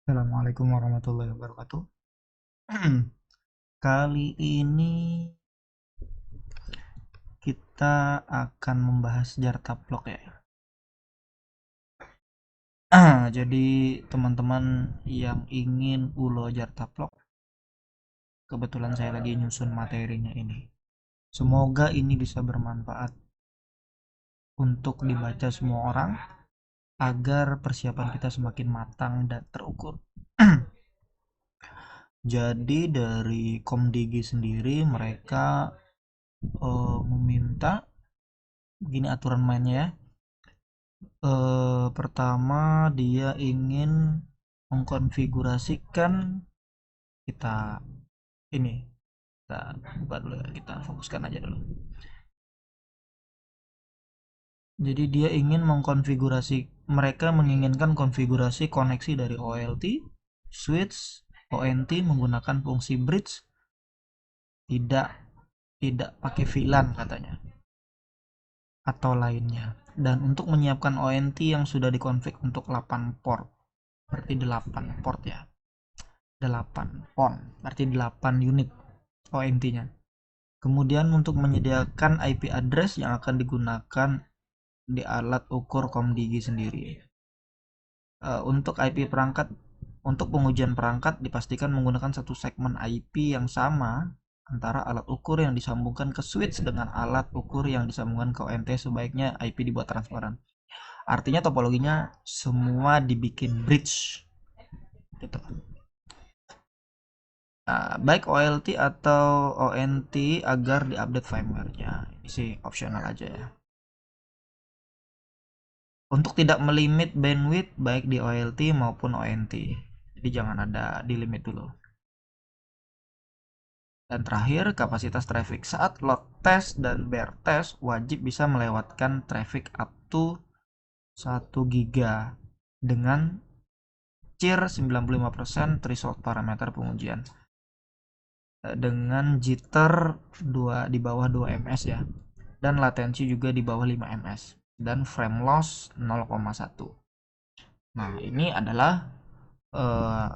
Assalamualaikum warahmatullahi wabarakatuh. Kali ini kita akan membahas jar taplok ya. Jadi teman-teman yang ingin ulo jar taplok, kebetulan saya lagi nyusun materinya ini. Semoga ini bisa bermanfaat untuk dibaca semua orang agar persiapan kita semakin matang dan terukur. Jadi dari Komdigi sendiri mereka meminta begini aturan mainnya ya. Pertama dia ingin mengkonfigurasikan kita ini kita buka dulu ya, kita fokuskan aja dulu. Jadi dia ingin mengkonfigurasi, mereka menginginkan konfigurasi koneksi dari OLT, switch, ONT menggunakan fungsi bridge, tidak tidak pakai VLAN katanya atau lainnya. Dan untuk menyiapkan ONT yang sudah dikonfig untuk 8 port, berarti 8 port ya. 8 pon, berarti 8 unit ONT-nya. Kemudian untuk menyediakan IP address yang akan digunakan di alat ukur Komdigi sendiri. Untuk IP perangkat, untuk pengujian perangkat dipastikan menggunakan satu segmen IP yang sama antara alat ukur yang disambungkan ke switch dengan alat ukur yang disambungkan ke ONT. Sebaiknya IP dibuat transparan. Artinya topologinya semua dibikin bridge gitu. Baik OLT atau ONT agar diupdate firmware-nya. Ini sih opsional aja ya. Untuk tidak melimit bandwidth baik di OLT maupun ONT. Jadi jangan ada di limit dulu. Dan terakhir, kapasitas traffic saat load test dan bear test wajib bisa melewatkan traffic up to 1 giga dengan CIR 95% threshold parameter pengujian. Dengan jitter 2 di bawah 2 ms ya, dan latensi juga di bawah 5 ms, dan frame loss 0,1. Nah ini adalah eh,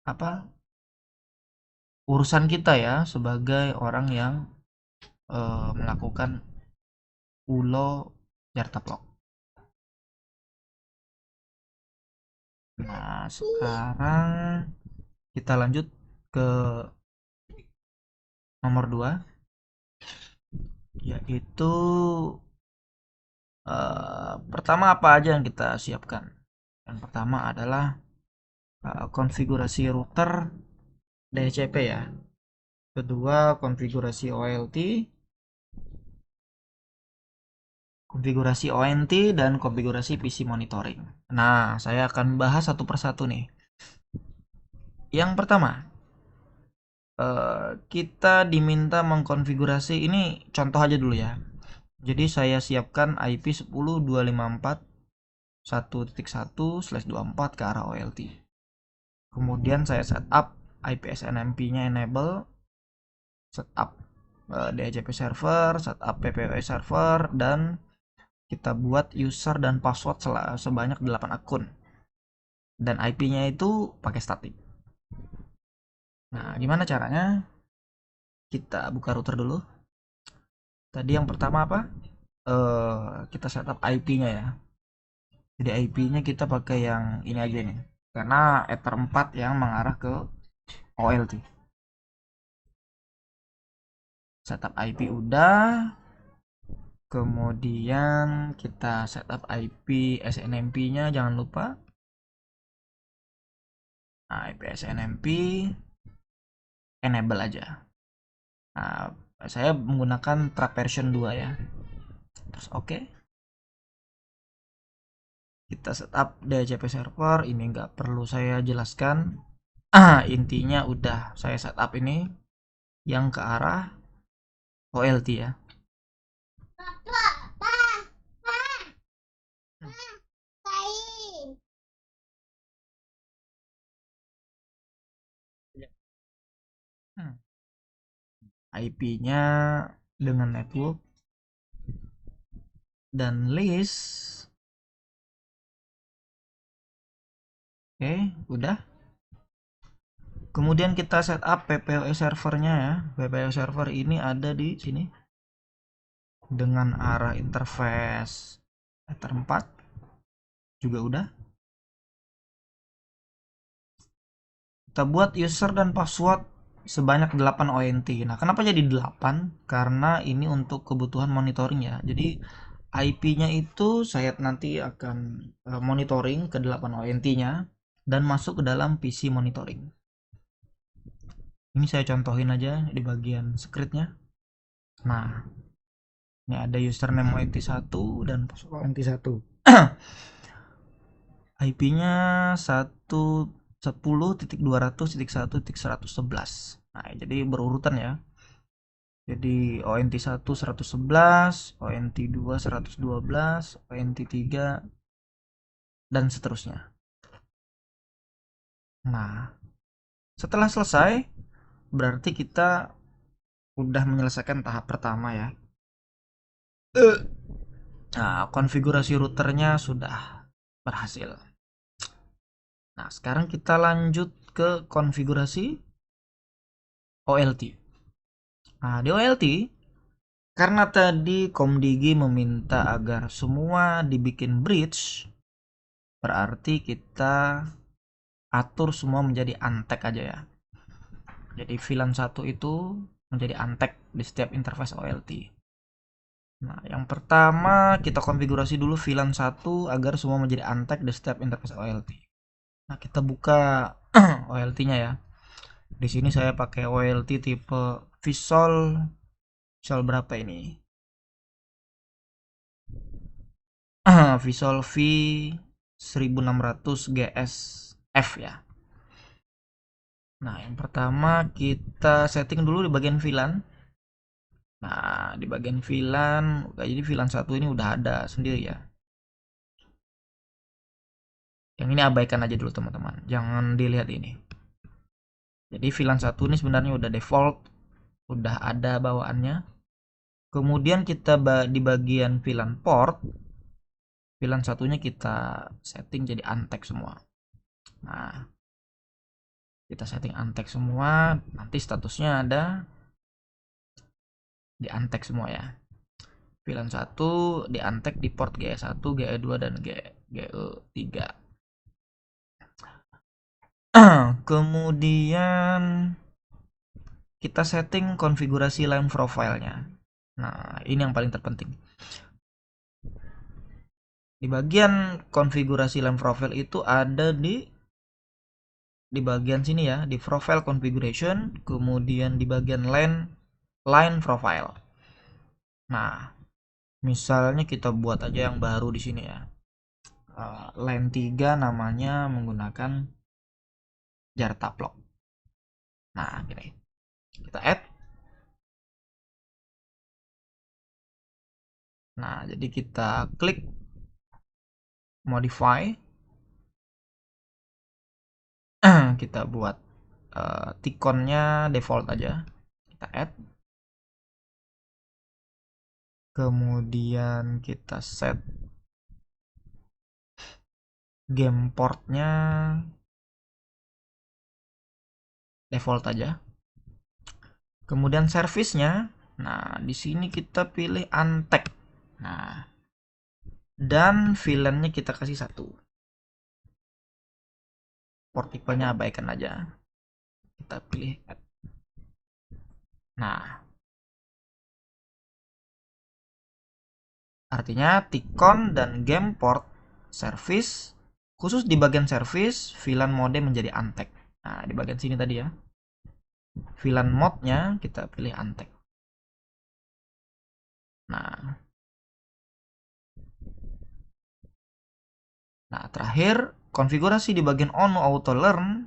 apa urusan kita ya sebagai orang yang melakukan ulo jartaplok. Nah sekarang kita lanjut ke nomor 2, yaitu pertama apa aja yang kita siapkan. Yang pertama adalah konfigurasi router DHCP ya. Kedua, konfigurasi OLT, konfigurasi ONT, dan konfigurasi PC monitoring. Nah, saya akan bahas satu persatu nih. Yang pertama, kita diminta mengkonfigurasi, ini contoh aja dulu ya. Jadi saya siapkan IP 10.24.1.1/24 ke arah OLT. Kemudian saya setup IP SNMP-nya enable, setup DHCP server, setup PPWA server, dan kita buat user dan password sebanyak 8 akun. Dan IP-nya itu pakai static. Nah, gimana caranya? Kita buka router dulu. Tadi yang pertama apa? Kita setup IP-nya ya. Jadi IP-nya kita pakai yang ini aja nih. Karena Ether 4 yang mengarah ke OLT. Setup IP udah. Kemudian kita setup IP SNMP-nya jangan lupa. Nah, IP SNMP enable aja. Nah, saya menggunakan trap version 2 ya. Terus oke. Kita setup DHCP server, ini nggak perlu saya jelaskan. Intinya udah saya setup ini yang ke arah OLT ya. IP-nya dengan network dan list. Oke, udah. Kemudian kita setup PPOE servernya ya. PPOE server ini ada di sini dengan arah interface Ether 4 juga udah. Kita buat user dan password sebanyak 8 ONT. Nah, kenapa jadi 8? Karena ini untuk kebutuhan monitoring ya. Jadi IP-nya itu saya nanti akan monitoring ke 8 ONT-nya dan masuk ke dalam PC monitoring. Ini saya contohin aja di bagian script-nya. Nah, ini ada username ONT1 dan password ONT1. IP-nya 110.200.1.111. Nah, jadi berurutan ya. Jadi ONT 1 111, ONT 2 112, ONT 3 dan seterusnya. Nah, setelah selesai berarti kita udah menyelesaikan tahap pertama ya. Nah, konfigurasi routernya sudah berhasil. Nah, sekarang kita lanjut ke konfigurasi OLT. Nah, di OLT, karena tadi Komdigi meminta agar semua dibikin bridge, berarti kita atur semua menjadi untagged aja ya. Jadi VLAN 1 itu menjadi untagged di setiap interface OLT. Nah, yang pertama kita konfigurasi dulu VLAN 1 agar semua menjadi untagged di setiap interface OLT. Nah, kita buka OLT-nya ya. Di sini saya pakai OLT tipe Visual berapa ini? Visual V 1600 GSF ya. Nah, yang pertama kita setting dulu di bagian VLAN. Nah, di bagian VLAN, jadi VLAN 1 ini udah ada sendiri ya. Yang ini abaikan aja dulu teman-teman, jangan dilihat ini. Jadi VLAN 1 ini sebenarnya udah default, udah ada bawaannya. Kemudian kita di bagian VLAN port, VLAN satunya kita setting jadi untagged semua. Nah, kita setting untagged semua, nanti statusnya ada di untagged semua ya. VLAN 1 di untagged di port GE1, GE2 dan GE3. Kemudian kita setting konfigurasi line profile-nya. Nah, ini yang paling terpenting. Di bagian konfigurasi line profile itu ada di bagian sini ya, di profile configuration, kemudian di bagian line profile. Nah, misalnya kita buat aja yang baru di sini ya. Line 3 namanya menggunakan jar taplok. Nah, gini. Kita add. Nah, jadi kita klik modify. Kita buat tikonnya default aja. Kita add. Kemudian kita set game portnya default aja. Kemudian service-nya, nah di sini kita pilih untagged. Nah, dan VLAN-nya kita kasih 1. Port tipenya abaikan aja. Kita pilih add. Nah, artinya tikon dan game port service, khusus di bagian service, VLAN mode menjadi untagged. Nah, di bagian sini tadi ya. VLAN mode-nya kita pilih untagged. Nah, terakhir konfigurasi di bagian on auto learn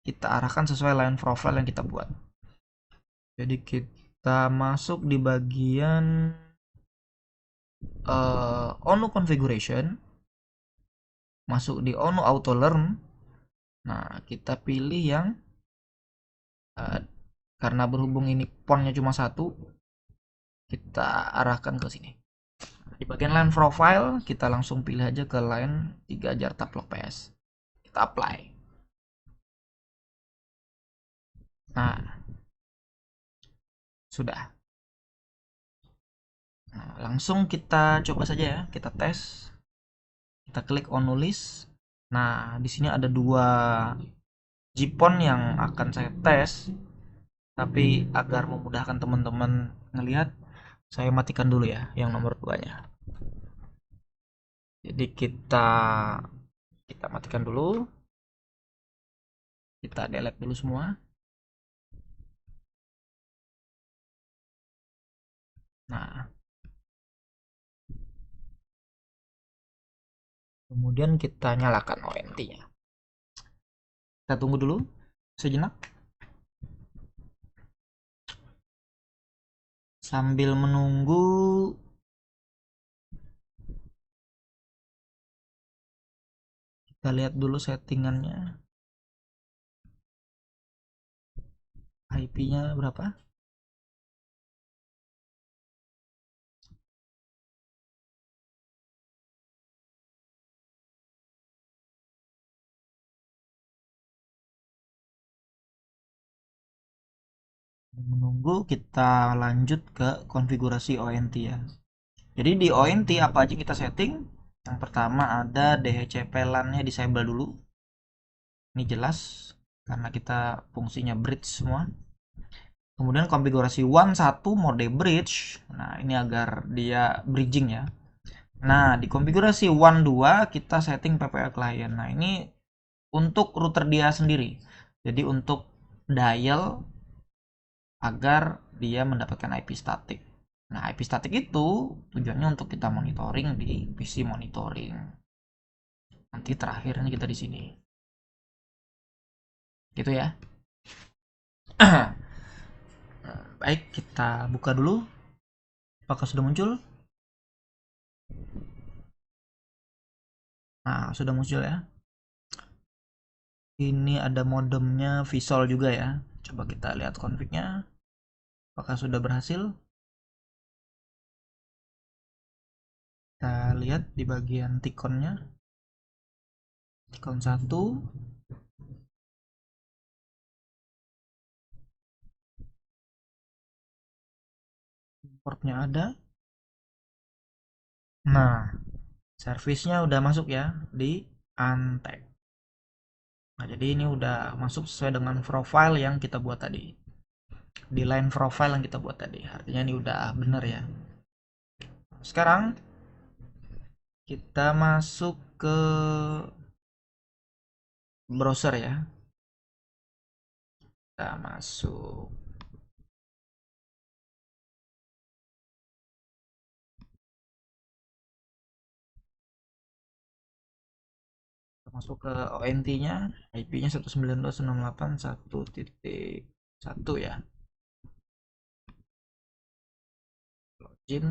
kita arahkan sesuai line profile yang kita buat. Jadi kita masuk di bagian ONU configuration, masuk di ONU auto learn. Nah, kita pilih yang karena berhubung ini pontnya cuma 1, kita arahkan ke sini. Di bagian line profile kita langsung pilih aja ke line 3 jar taplok PS. Kita apply. Nah, sudah. Nah, langsung kita coba saja ya, kita tes. Kita klik on nulis. Nah, di sini ada dua JPON yang akan saya tes, tapi agar memudahkan teman-teman ngelihat, saya matikan dulu ya yang nomor 2-nya. Jadi kita matikan dulu, kita delete dulu semua. Nah, kemudian kita nyalakan ONT-nya. Kita tunggu dulu sejenak. Sambil menunggu, kita lihat dulu settingannya. IP-nya berapa? Menunggu, kita lanjut ke konfigurasi ONT ya. Jadi di ONT apa aja kita setting? Yang pertama ada DHCP LAN-nya disable dulu. Ini jelas karena kita fungsinya bridge semua. Kemudian konfigurasi WAN 1 mode bridge. Nah, ini agar dia bridging ya. Nah, di konfigurasi WAN 2 kita setting PPA client. Nah, ini untuk router dia sendiri. Jadi untuk dial agar dia mendapatkan IP static. Nah, IP static itu tujuannya untuk kita monitoring di PC monitoring. Nanti terakhirnya kita di sini. Gitu ya. Baik, kita buka dulu. Apakah sudah muncul? Nah, sudah muncul ya. Ini ada modemnya Visual juga ya. Coba kita lihat config-nya. Apakah sudah berhasil? Kita lihat di bagian tikonnya. Tikon 1. Portnya ada. Nah, servisnya udah masuk ya di Antec. Nah, jadi ini udah masuk sesuai dengan profile yang kita buat tadi. Di line profile yang kita buat tadi. Artinya ini udah benar ya. Sekarang kita masuk ke browser ya. Kita masuk. Kita masuk ke ONT-nya. IP-nya 192.168.1.1 ya. Login.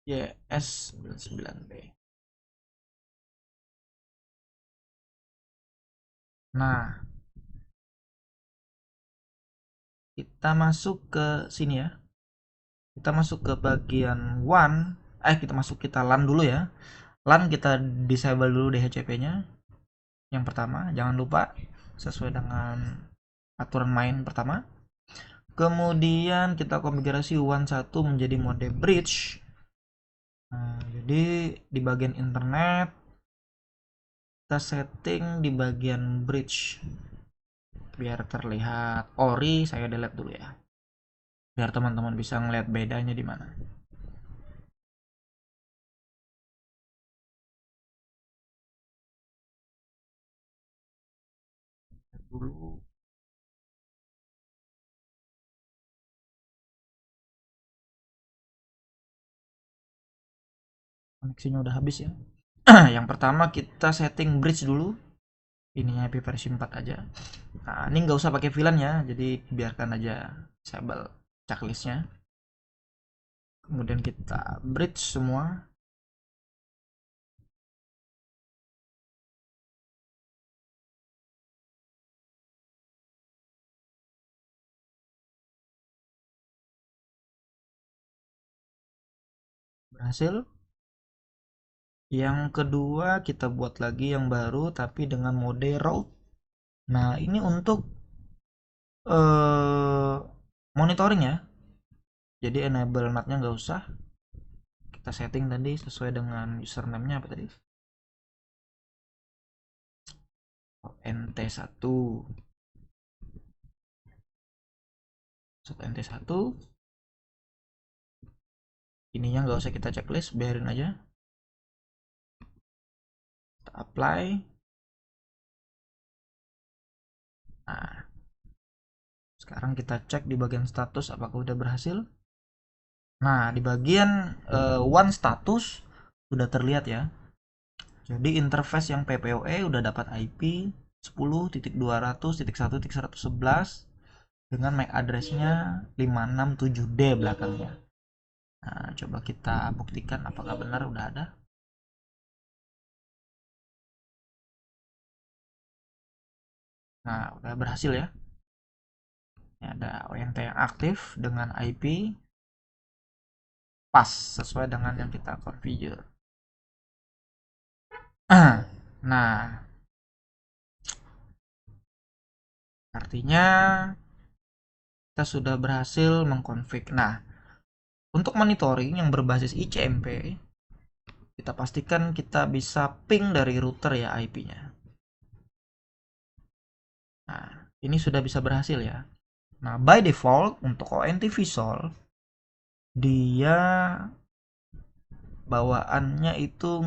YS99B. Nah, kita masuk ke sini ya. Kita masuk ke bagian WAN. Kita LAN dulu ya. LAN kita disable dulu DHCP-nya. Yang pertama, jangan lupa sesuai dengan aturan main pertama. Kemudian kita konfigurasi WAN 1 menjadi mode bridge. Nah, jadi di bagian internet kita setting di bagian bridge biar terlihat ori. Saya delete dulu ya, biar teman-teman bisa ngeliat bedanya di mana. Dulu koneksinya udah habis ya. Yang pertama kita setting bridge dulu, ininya IP versi 4 aja. Nah, ini nggak usah pakai VLAN ya, jadi biarkan aja disable checklistnya. Kemudian kita bridge semua. Berhasil. Yang kedua kita buat lagi yang baru tapi dengan mode route. Nah, ini untuk eh monitoring ya. Jadi enable NAT-nya nggak usah. Kita setting tadi sesuai dengan username-nya apa tadi? NT1. NT1. Ininya nggak usah kita checklist, biarin aja. Kita apply. Nah, sekarang kita cek di bagian status apakah udah berhasil. Nah, di bagian one status sudah terlihat ya. Jadi interface yang PPOE udah dapat IP 10.200.1.111 dengan MAC address-nya 567D belakangnya. Nah, coba kita buktikan apakah benar udah ada. Nah, udah berhasil ya. Ini ada ONT yang aktif dengan IP pas sesuai dengan yang kita configure. Nah, artinya kita sudah berhasil mengkonfig. Nah, untuk monitoring yang berbasis ICMP, kita pastikan kita bisa ping dari router ya IP-nya. Nah, ini sudah bisa berhasil ya. Nah, by default untuk ONT Visual, dia bawaannya itu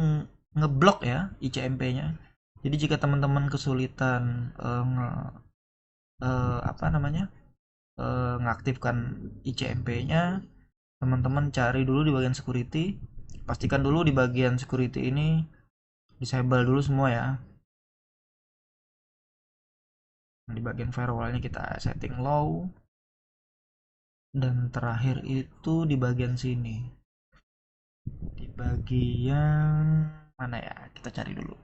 ngeblok ya ICMP-nya. Jadi jika teman-teman kesulitan apa namanya ngaktifkan ICMP-nya, teman-teman cari dulu di bagian security, pastikan dulu di bagian security ini disable dulu semua ya. Di bagian firewallnya kita setting low, dan terakhir itu di bagian sini, di bagian mana ya, kita cari dulu.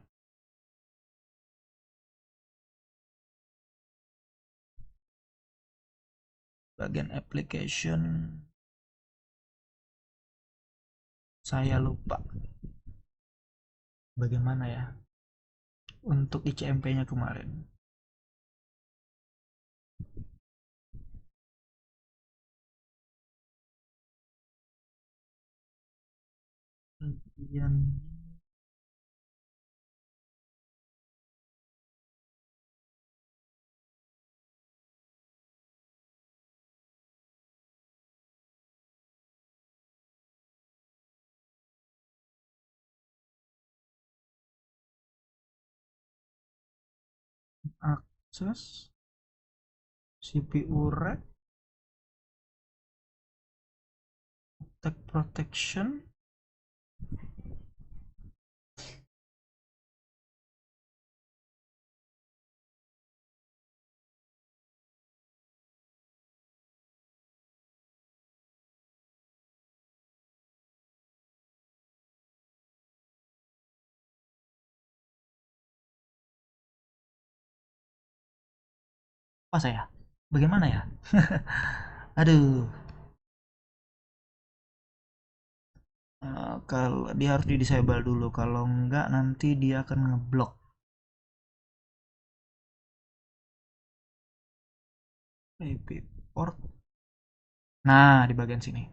Bagian application saya lupa bagaimana ya untuk ICMP-nya kemarin. Bagian akses CPU rack tech protection. Apa saya? Bagaimana ya? Aduh. Kalau dia harus di disable dulu, kalau enggak nanti dia akan ngeblok IP port. Nah, di bagian sini.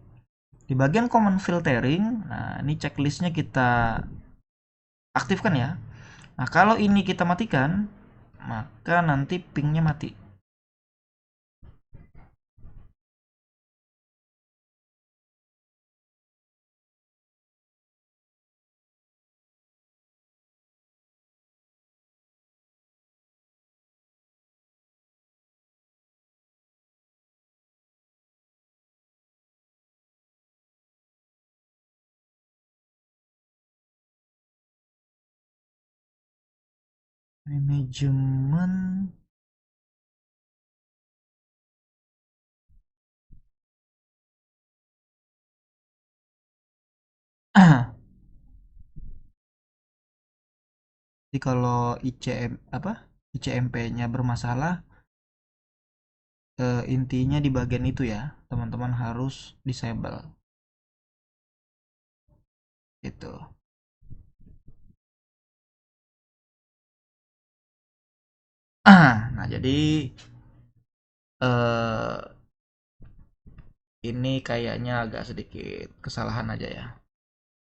Di bagian common filtering, nah ini checklistnya kita aktifkan ya. Nah, kalau ini kita matikan, maka nanti pingnya mati. Manajemen. Jadi kalau ICMP-nya bermasalah, intinya di bagian itu ya, teman-teman harus disable. Itu. Nah, jadi eh, ini kayaknya agak sedikit kesalahan aja ya.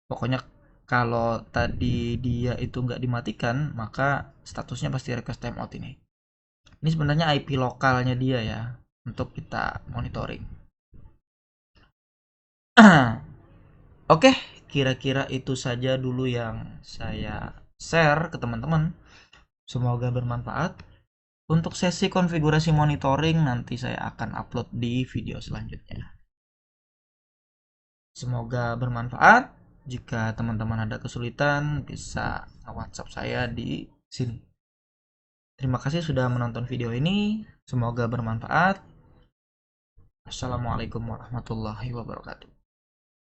Pokoknya kalau tadi dia itu nggak dimatikan, maka statusnya pasti request timeout ini. Ini sebenarnya IP lokalnya dia ya, untuk kita monitoring. Oke, kira-kira itu saja dulu yang saya share ke teman-teman. Semoga bermanfaat. Untuk sesi konfigurasi monitoring nanti saya akan upload di video selanjutnya. Semoga bermanfaat. Jika teman-teman ada kesulitan, bisa WhatsApp saya di sini. Terima kasih sudah menonton video ini. Semoga bermanfaat. Assalamualaikum warahmatullahi wabarakatuh.